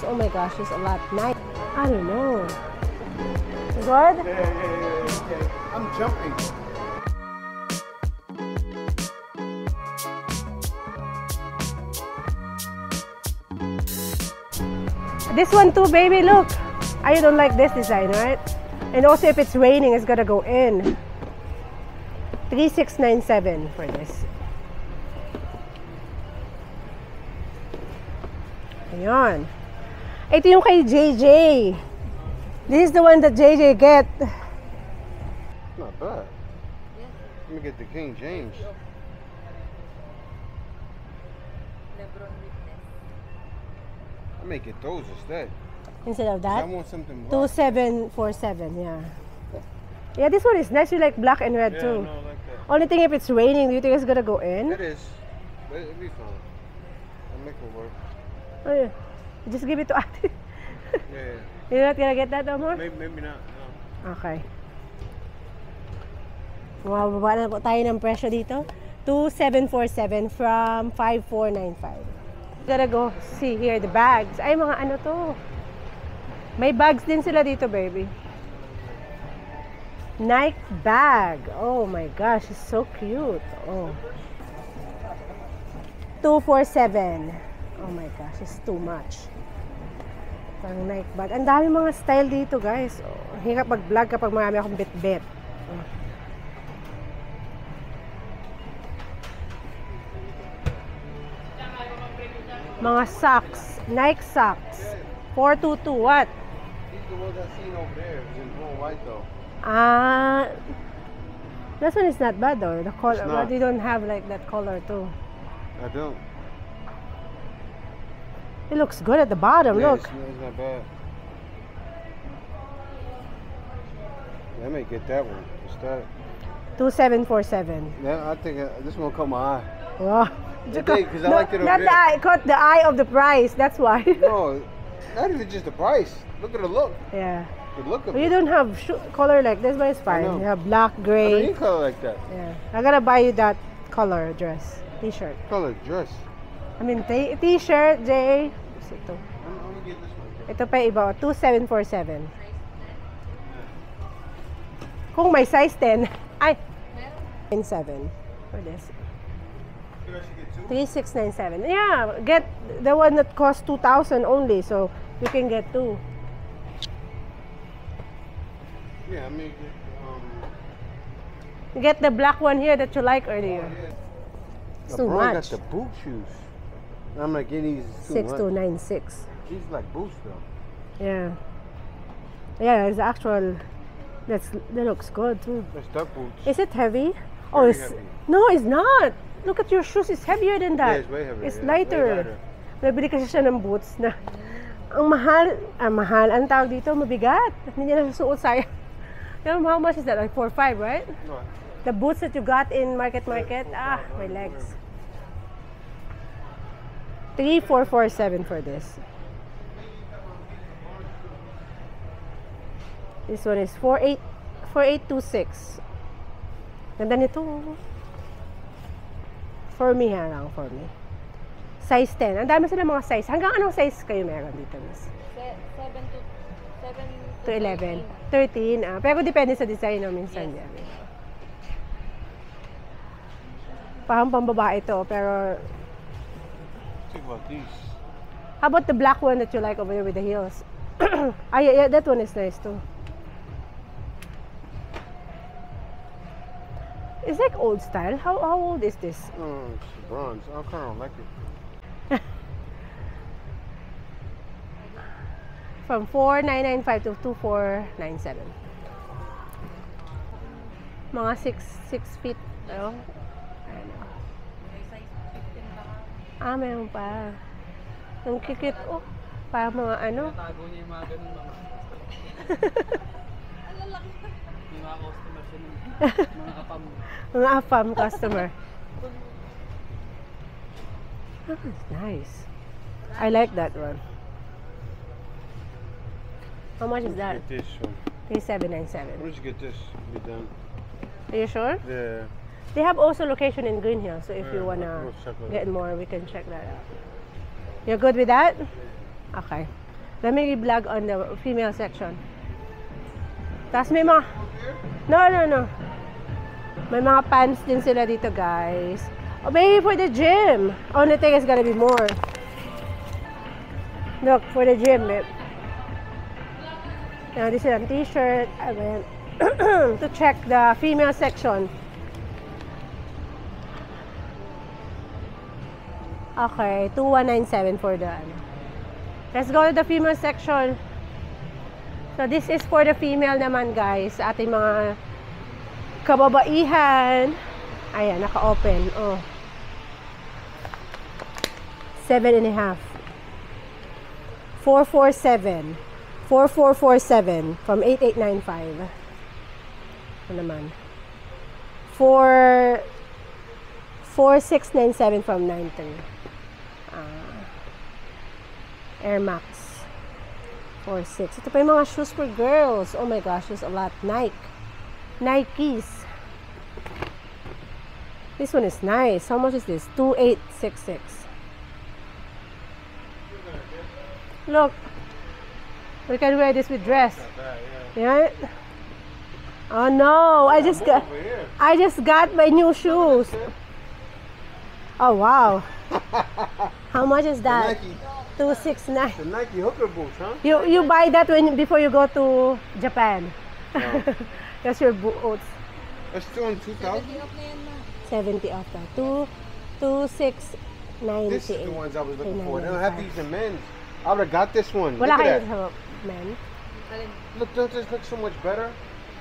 Oh my gosh, it's a lot. Nice. I don't know. Good? Yeah. I'm jumping. This one too, baby, look. I don't like this design, right? And also if it's raining, it's gonna go in. 3697 for this. Ayan. Ito yung kay JJ. This is the one that JJ get. Not bad. Let me get the King James. I may get those instead. Instead of that? I want something black. 2747, yeah. Yeah, this one is nice. You like black and red too. No, like that. Only thing, if it's raining, do you think it's gonna go in? It is. But it'll be fine. I'll make it work. Oh, yeah. Just give it to Ate. Yeah. You're not gonna get that no more? Maybe not. No. Okay. Mababa na po tayo ng presyo dito. 2747 from 5495. Gotta go see here the bags. Ay, mga ano to. May bags din sila dito, baby. Nike bag. Oh my gosh, it's so cute. Oh. 247. Oh my gosh, it's too much. Parang Nike bag. Ang dami mga style dito, guys. Oh, hirap mag-vlog kapag marami akong bit-bit. Oh. Mga socks. Nike socks. 422. What? These are the ones I seen over there. It's in blue and white though. This one is not bad though. The color, It's not. but you don't have like that color too. I don't. It looks good at the bottom. Yeah, Look. it's not bad. Yeah, I may get that one instead. 2747. Yeah, I think this one caught my eye. Wow. Because I liked it over Not there. the eye. Caught the eye of the price. That's why. No, not even just the price. Look at the look. Yeah. The look of But you it. don't have color like this, but it's fine. know. You have black, I don't gray. need color like that. Yeah. I gotta buy you that color dress, t-shirt. Color dress. I mean t-shirt, Jay. Ito. I'm gonna get this one. Ito pa iba, 2747. Kung may size 10, ay, 7 for this. 3697. Yeah, get the one that costs 2,000 only, so you can get two. Yeah, I mean, Get the black one here that you like earlier. It's too LeBron got much. the boot shoes. I'm like, getting these too much. 6296. These like boots though. Yeah. Yeah, it's actual. That looks good too. That's duck boots. Is it heavy? Oh, Very it's heavy. no, it's not. Look at your shoes. It's heavier than that. Yeah, it's way heavier. It's Yeah, lighter. way lighter. Nabili kasi siya ng boots na ang mahal. Mahal. Ang tawag dito, mabigat. Hindi niya nasusuot sayang. You know how much is that? Like 4-5, right? What? The boots that you got in Market. Ah, my legs. 3447 for this. This one is 4826. Ganda nito. For me lang, for me. Size 10. Ang dami sila mga size. Hanggang anong size kayo meron dito, miss? 7 To 11. 13. Pero depende sa design no, minsan yan. Parang pambabae ito, pero Think about these. how about the black one that you like over there with the heels? Yeah, that one is nice too. It's like old style. How old is this? Oh, it's bronze. I kind of like it. From 4995 to 2497. Mga 6 feet. Oh. Meron pa. Ang kikit. Oh, para mga ano. Tago niya yung mga ganun mga. Yung mga customer siya nun. Mga kapam. Mga AFAM customer. Oh, that's nice. I like that one. How much is that? Get this one. 3797. Where'd you get this? Be done. Are you sure? Yeah. They have also location in Green Hill, so if you Yeah, wanna we'll check it get out. more, we can check that out. You're good with that? Okay. Let me vlog on the female section. Tapos may mga... No. May mga pants din sila dito, guys. Oh, maybe for the gym. Only thing is gonna be more. Look, for the gym, babe. Now, this is a t-shirt. I went to check the female section. Okay, 2197 for the ano. Let's go to the female section. So, this is for the female naman, guys. Sa ating mga kababaihan. Ayan, naka-open. Oh. 7.5. 447. 4447 from 8895. Ano naman? 4697 from 93. Air Max. 46. Ito pa yung mga shoes for girls. Oh my gosh, there's a lot. Nikes. This one is nice. How much is this? 2866. Look. We can wear this with dress. Yeah. Oh no! I just got my new shoes. Oh wow! How much is that? The 269. Nike hooker boots, huh? You buy that before you go to Japan. That's your boots. That's still on 2,000. 70 off that. 2698. This is the ones I was looking for. They don't have these in men's. I would have got this one. Wala Look kayo at that. sa men. Look, don't this look so much better?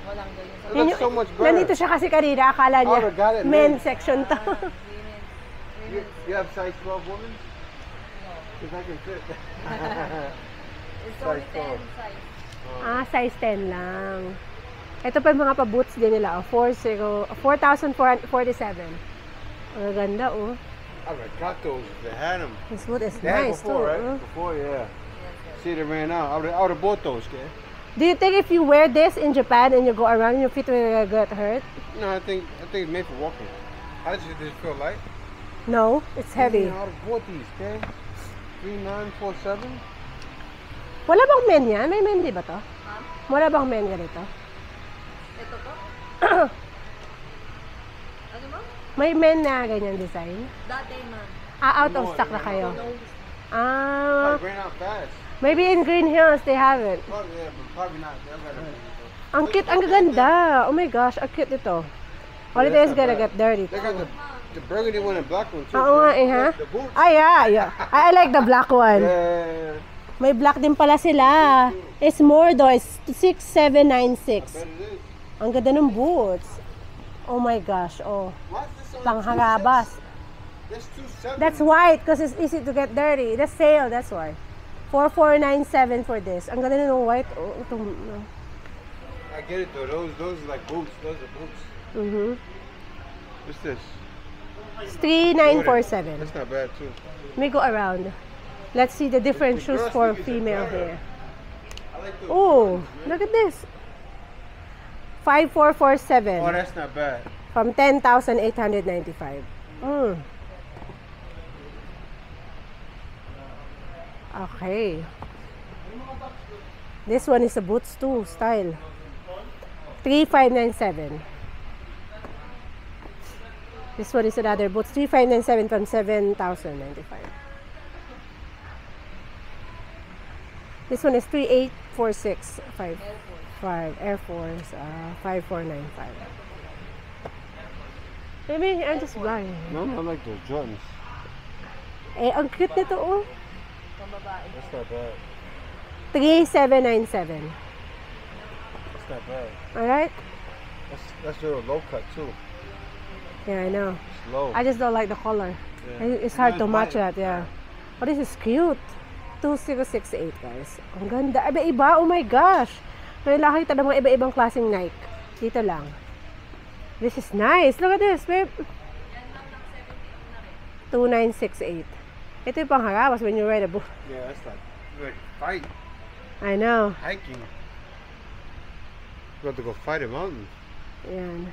It Yun looks so much Nandito better. siya kasi kanina, akala niya would've got it, men man. section to. You have size 12 women? Because I can fit. It's only 10 12. size. Size 10 lang. Ito pa yung mga pa-boots din nila. 4,447. Ang ganda, oh. I would have got those if they had them. This boot is They had nice, before, too. right? Oh. Before, yeah. See, they ran out. I would have bought those, okay? Do you think if you wear this in Japan and you go around, your feet will get hurt? No, I think it's made for walking. How does it feel light? No, it's heavy. I would have bought these, okay? 3947. Wala bang men yan? May men di ba to? Wala bang men ganito? Ito po? Ano mo? May men na ganyan design? Dati man. Out of stock na kayo? It ran out fast. Maybe in Green Hills they have it. Probably, yeah, but probably not. They'll let them. Ang cute, ang gaganda. Oh my gosh, ang cute ito. All it is gonna get dirty. They got the burgundy one and black one too. Oo nga eh, ha? The boots. Yeah. I like the black one. Yeah. May black din pala sila. It's more though. It's 6796. Bet it is. Ang ganda ng boots. Oh my gosh, oh. Why is this only Pangharabas. 2.6? That's 2.7. That's white because it's easy to get dirty. That's sale, that's why. 4497 for this. Ang ganda ng white. Oh, ito. I get it though. Those are like boots. Those are boots. What's this? It's 3947. That's not bad too. Let me go around. Let's see the different The shoes girls for think it's female better. here. I like those. Oh, boots, man. look at this. 5447 Oh, that's not bad. from 10,895. Okay. This one is a boots too, style. 3597. This one is another boots. 3597 from 7,095. This one is 384655 Air Force 5495. Maybe I'm just blind. No, I like those Jordans. Eh, ang cute nito, oh. Pambabae. That's not bad. 3797. That's not bad. Alright? That's a little low cut too. Yeah, I know. It's low. I just don't like the color. Yeah. It's hard to Nice match body. that, yeah. Oh, this is cute. 2068, guys. Ang ganda. Iba-iba. Oh my gosh. May nakita ng mga iba-ibang klaseng Nike. Dito lang. This is nice. Look at this, babe. 2968. Ito yung pangharabas when you ride a book. Yeah, that's like fight, I know. hiking. You have to go fight a mountain. Ayan.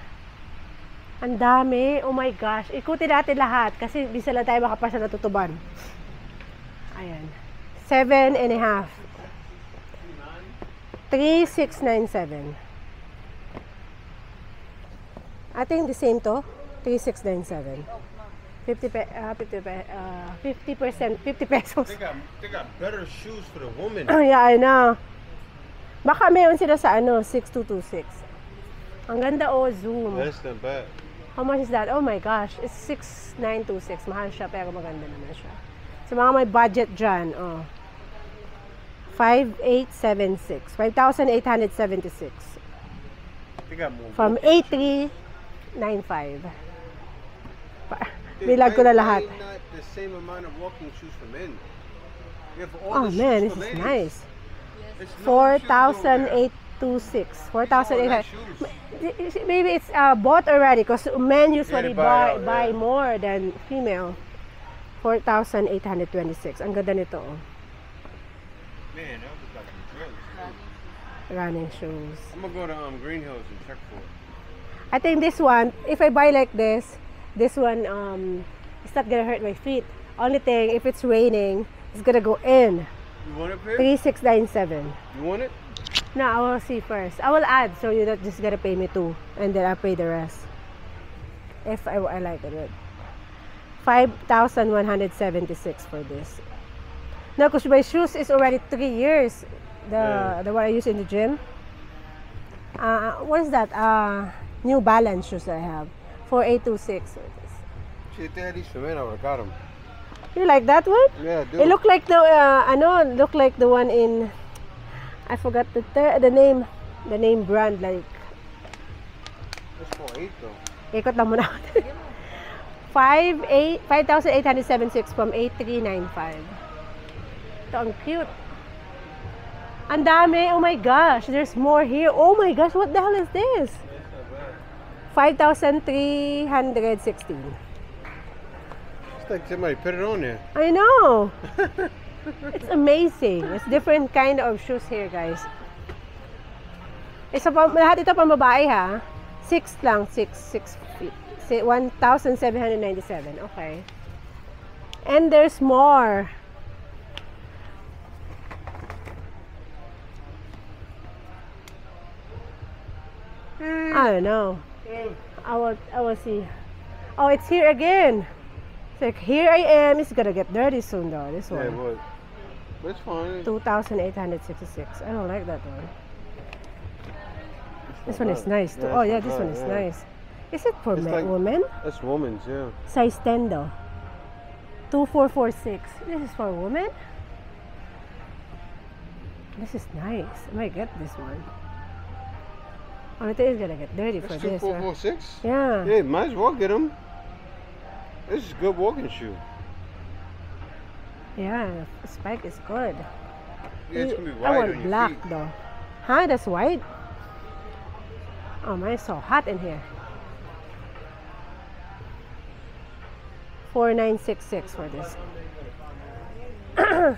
Ang dami. Oh my gosh. Ikutin natin lahat kasi bisa lang tayo makapasa na tutuban. Ayan. 7.5. 3697. I think the same to. 3697. 50%, 50 pesos. They got better shoes for the woman. Yeah, I know. Baka mayroon sila sa 6226. Ang ganda Zoom. That's not bad. How much is that? Oh my gosh, it's 6926. Mahal siya pero maganda naman siya. Sa mga may budget dyan, 5876. 5,876. They got more. From 8395. Bilag ko na lahat. Not the same amount of walking shoes for men. You have all Oh the man, shoes this for is ladies. nice. It's no shoes over there. 4,826. All that 4,800. shoes. Maybe it's bought already because men usually Yeah, they buy it out, buy yeah. more than female. 4,826. Ang ganda nito. Man, that was like a drugs. Running shoes. I'm gonna go to Green Hills and check for it. I think this one, if I buy like this one, it's not gonna hurt my feet. Only thing, if it's raining, it's gonna go in. You want it, babe? 3697. You want it? No, I will see first. I will add, so you're not just gonna pay me 2, and then I'll pay the rest. If I like it. 5,176 for this. No, because my shoes is already 3 years. The one I use in the gym. What is that? New Balance shoes I have. 4826. See, if they had these for men, I would have got them. You like that one? Yeah, dude. It looked like the look like the one in, I forgot the name brand, like That's for 8 though. ikot lang muna. 5,876 from 8395. Ito ang cute. Ang dami. Oh my gosh, there's more here. Oh my gosh, what the hell is this? 5,316. It's like somebody put it on there. I know. It's amazing. It's different kind of shoes here, guys. Lahat ito pang babae ha. 6 lang, 6 feet. 1,797. Okay. And there's more. I don't know. I will see. Oh, it's here again. It's like, here I am. It's gonna get dirty soon though, this Yeah, it one. would. But it's fine. 2,866. I don't like that one. This not one is bad. nice too. Yeah, Oh it's yeah, not this bad, one is yeah. nice. Is it for It's men, like- women? That's woman's, yeah. Size 10 though. 2446. This is for women? This is nice. I might get this one. Only thing is gonna get dirty for That's this. Huh? 2446? Yeah. Yeah, might as well get them. This is a good walking shoe. Yeah, the spike is good. Yeah, it's gonna be I wide want on your black feet. though. Huh? That's white? Oh man, it's so hot in here. 4,966 for this. Huh?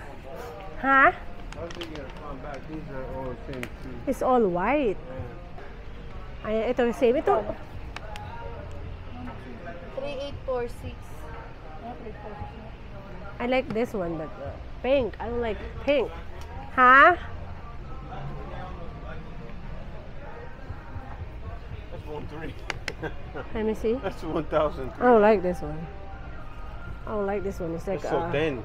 I was thinking of come back. These are all the same too. It's all white. Ay, ito yung same. Ito. 3846. I like this one, but pink. I don't like pink. Huh? That's 1,300. Let me see. That's 1,000. I don't like this one. I don't like this one. It's like It's so thin.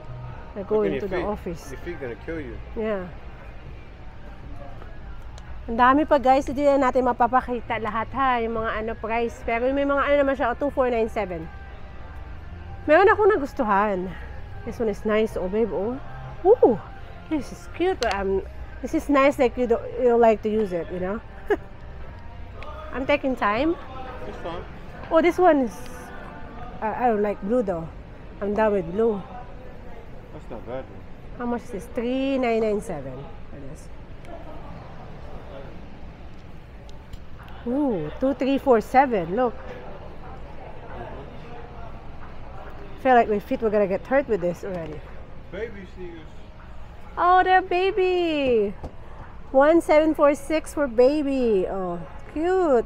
like Look going at to your the feet. office. Your feet gonna kill you. Yeah. Ang dami pa guys, hindi na natin mapapakita lahat ha, yung mga price. Pero may mga naman siya, 2,497. Meron ako nagustuhan. This one is nice, oh babe, oh. Ooh, this is cute, but this is nice like you don't like to use it, you know? I'm taking time. It's fine. Oh, this one is, I don't like blue though. I'm done with blue. That's not bad though. How much is this? 3,997 for this. Ooh, 2,347. Look. I feel like my feet were gonna get hurt with this already. Baby sneakers. Oh, they're baby. 1,746 for baby. Oh, cute.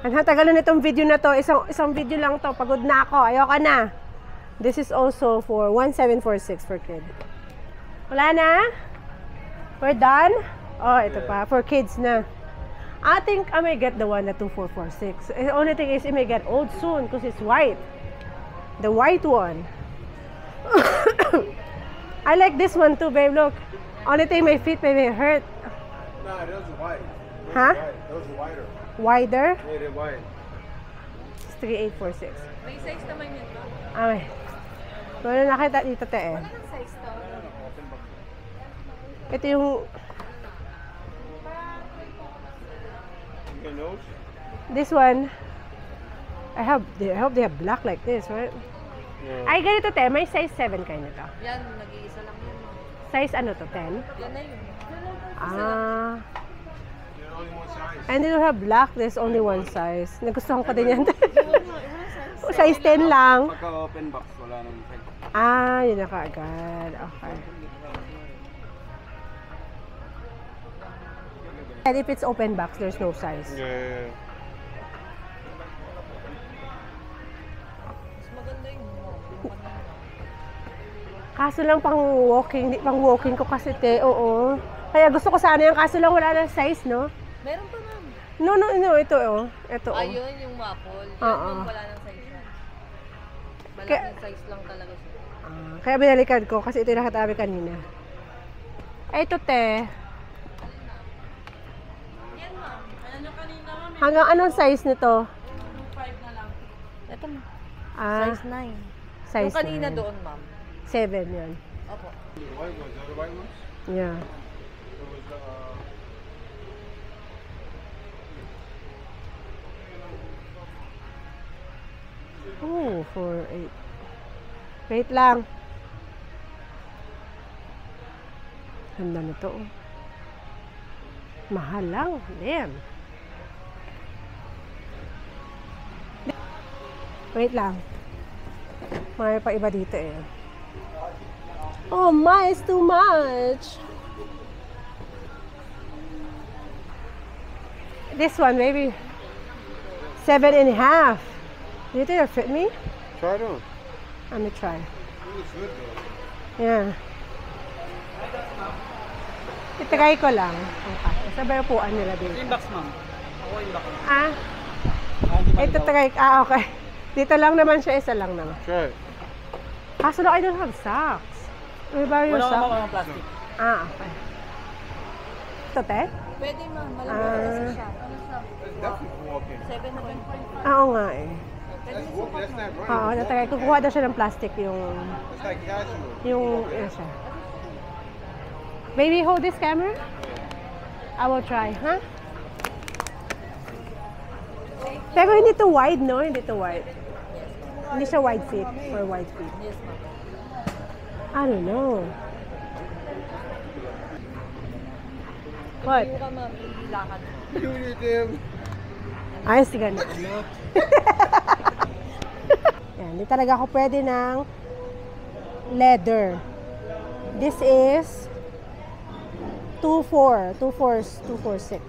Ang hatagal na nitong video na to. Isang video lang to. Pagod na ako. Ayoko na. This is also for 1,746 for kid. Wala na? We're done? Oh, ito pa. For kids na. I think I may get the one at 2446. The only thing is it may get old soon because it's white. The white one. I like this one too, babe. Look. Only thing my feet may hurt. Nah, those are white. Those Huh? are white. Those are wider. Wider. Yeah, they're white. It's 3846. May size naman yun ba? Ay. Wala nakita dito, te. Wala nang size to. Ito yung... You get those? This one. I hope they have black like this, right? Yeah. Ay, ganito, te. May size 7 kayo nito. Yan, nag-iisa lang yun. Size ano to, 10? Yan na yun. Ah. There's only one size. And they don't have black. There's only one size. Nagustuhan ko din yan. Size 10 lang. Pagka-open box, wala nang size. Ah, yun na kaagad. Okay. And if it's open box, there's no size. Yeah. Mas maganda yun. Kaso lang pang walking ko kasi, te. Oo. Kaya gusto ko sana yung kaso lang wala ng size, no? Meron pa ma'am. No, ito, oh. Ito, oh. Ayun, yung maple. Yan Oo. yung wala ng size yan. Kaya- Malaking size lang talaga siya. Kaya binalikan ko kasi ito yung nakatabi kanina. Ay, ito, te. Yan ma'am. Ano nyo kanina ma'am? Hanggang anong size nito? 5 na lang. Ito ma'am. Ah, Size 9. size Yung kanina 9. doon ma'am. 7 yun. Opo. The white ones, are the white ones? Yeah. There was Oh, 4, 8. Wait lang. Ganda na to. Oh. Mahal lang. Damn. Wait lang. May pa iba dito eh. Oh my, it's too much. This one, maybe 7.5. Do you think it'll fit me? try it on. I'm gonna try. It looks good though. Yeah. Itagay ko lang. Okay. Sabay upuan nila dito. Yung box, ma'am. Ako yung box. Ah, Hindi ito tagay. Ah, okay. Dito lang naman siya, isa lang naman. Try it. Kaso lang, I don't have socks. May borrow your Wala socks? ka mga plastic. Ah, okay. Ito, te? Pwede ma'am. Malamang kasi siya. Ano siya? That's definitely walking. 7.5. Ah, oo nga eh. That's walking. That's not running. Oo, natagay. Kukuha daw siya ng plastic yung... It's like casual. Yung... Ano siya. Baby, hold this camera. I will try, huh? Pero hindi to wide, no? Hindi to wide. Hindi siya wide fit or wide feet. Yes ma'am. I don't know. What? Buka ma'am. Ilakad. You need them. Ayos ka na, ano? Yan, hindi talaga ako pwede ng leather. This is 246.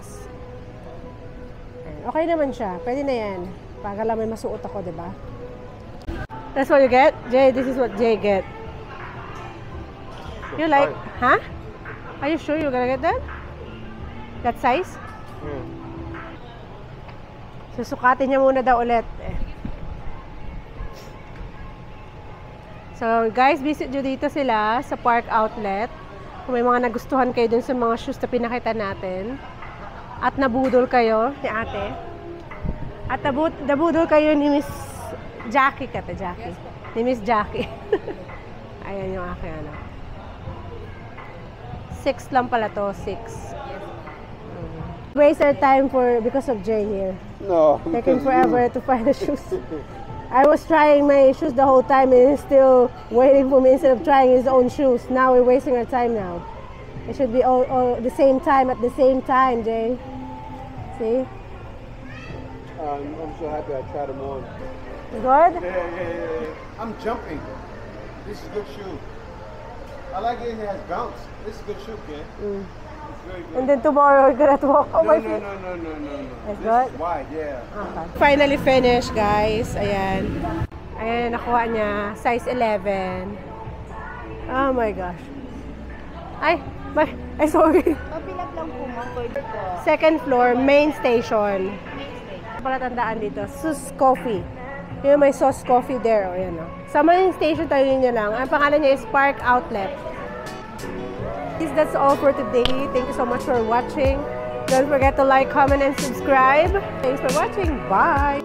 Okay naman siya. Pwede na yan. Para lang may masuot ako, di ba? That's what you get? Jay, this is what Jay get. You like, huh? Are you sure you're gonna get that? That size? Yeah. Susukatin niya muna daw ulit. So, guys, visit nyo dito sila sa Park Outlet. Kung may mga nagustuhan kayo dun sa mga shoes na pinakita natin. At nabudol kayo ni ate. At nabudol kayo ni Miss Jackie kata, Jackie. Ni Miss Jackie. Ayan yung aking ano. 6 lang pala to, 6. Waste our time because of Jay here. No. Taking forever to find the shoes. I was trying my shoes the whole time and he's still waiting for me instead of trying his own shoes. Now we're wasting our time now. It should be all the same time at the same time, Jay. See? I'm so happy I tried them on. Good? Yeah. I'm jumping. This is a good shoe. I like it. It has bounce. This is a good shoe, kid. It's very good. And then tomorrow we're gonna walk on my feet. No. It's This good? is wide, yeah. Okay. Finally finished, guys. Ayan. Ayan, nakuha niya. Size 11. Oh my gosh. Ay, Ay, sorry. Pabilap lang po, ma'am. Pwede po. Second floor, main station. Palatandaan dito, Sus Coffee. Yung may sauce coffee there, o yan o. Sa main station tayo niya lang. Ang pangalan niya is Park Outlet. That's all for today. Thank you so much for watching. Don't forget to like, comment, and subscribe. Thanks for watching. Bye!